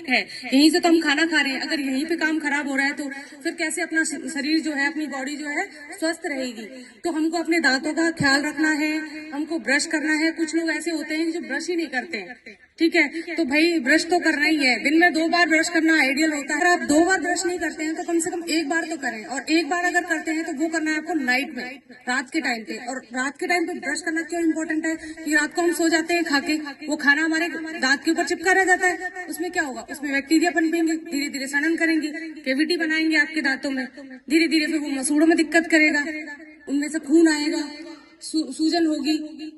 है, यहीं से तो हम खाना खा रहे हैं। अगर यहीं पे काम खराब हो रहा है तो फिर कैसे अपना शरीर जो है, अपनी बॉडी जो है स्वस्थ रहेगी। तो हमको अपने दांतों का ख्याल रखना है, हमको ब्रश करना है। कुछ लोग ऐसे होते हैं जो ब्रश ही नहीं करते हैं, ठीक है, तो भाई ब्रश तो करना ही है। दिन में 2 बार ब्रश करना आइडियल होता है। अगर आप 2 बार ब्रश नहीं करते हैं तो कम से कम 1 बार तो करें, और 1 बार अगर करते हैं तो वो करना है आपको नाइट में, रात के टाइम पे। और रात के टाइम पे ब्रश करना क्यों इम्पोर्टेंट है कि रात को हम सो जाते हैं खा के, वो खाना हमारे दांत के ऊपर चिपका रह जाता है। उसमें क्या होगा, उसमें बैक्टीरिया पनपेंगे, धीरे धीरे सड़न करेंगे, कैविटी बनाएंगे आपके दांतों में, धीरे धीरे फिर वो मसूड़ों में दिक्कत करेगा, उनमें से खून आएगा, सूजन होगी,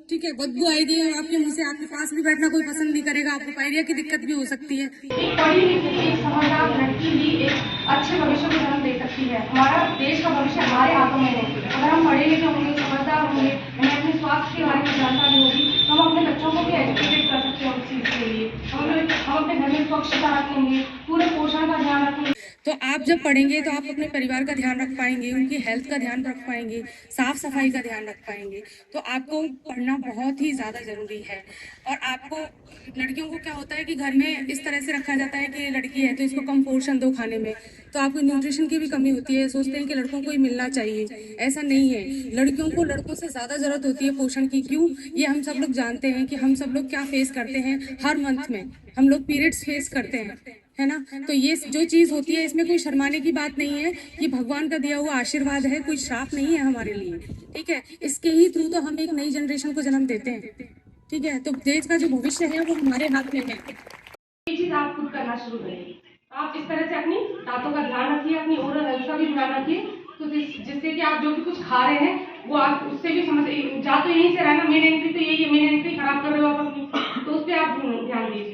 ठीक है, बदबू आएगी, और आपके मुंह से आपके पास भी बैठना कोई पसंद नहीं करेगा, आपको पायरिया की दिक्कत भी हो सकती है। एक पढ़ी लिखी एक समझदार लड़की ही एक अच्छे भविष्य को जन्म दे सकती है। हमारा देश का भविष्य हमारे हाथों में है। अगर हम पढ़े लिखे होंगे, समझदार होंगे, हमें अपने स्वास्थ्य के बारे में जानकारी होगी, तो हम अपने बच्चों को भी एजुकेटेड कर सकते हैं उस चीज के लिए। हम अपने घर में स्वच्छता रखेंगे, पूरे पोषण का ध्यान रखेंगे। तो आप जब पढ़ेंगे तो आप अपने परिवार का ध्यान रख पाएंगे, उनकी हेल्थ का ध्यान रख पाएंगे, साफ सफाई का ध्यान रख पाएंगे। तो आपको पढ़ना बहुत ही ज़्यादा ज़रूरी है। और आपको, लड़कियों को क्या होता है कि घर में इस तरह से रखा जाता है कि लड़की है तो इसको कम पोषण दो खाने में, तो आपको न्यूट्रिशन की भी कमी होती है। सोचते हैं कि लड़कों को ही मिलना चाहिए, ऐसा नहीं है। लड़कियों को लड़कों से ज़्यादा ज़रूरत होती है पोषण की। क्यों? ये हम सब लोग जानते हैं कि हम सब लोग क्या फेस करते हैं। हर मंथ में हम लोग पीरियड्स फेस करते हैं, है ना। तो ये जो चीज होती है, इसमें कोई शर्माने की बात नहीं है। ये भगवान का दिया हुआ आशीर्वाद है, कोई श्राप नहीं है हमारे लिए, ठीक है। इसके ही थ्रू तो हम एक नई जनरेशन को जन्म देते हैं, ठीक है। तो देश का जो भविष्य है वो हमारे हाथ में है। ये चीज आप खुद करना शुरू करिए। आप इस तरह से अपनी दांतों का ध्यान रखिए, अपनी ओरल हेल्थ का भी ध्यान रखिए, तो जिससे कि आप जो भी कुछ खा रहे हैं वो आप उससे भी समझ, जा तो यहीं से रहना, मेन एंट्री तो यही है, मेन एंट्री खराब कर रहे हो आप अपनी, तो उस पर आप ध्यान दीजिए।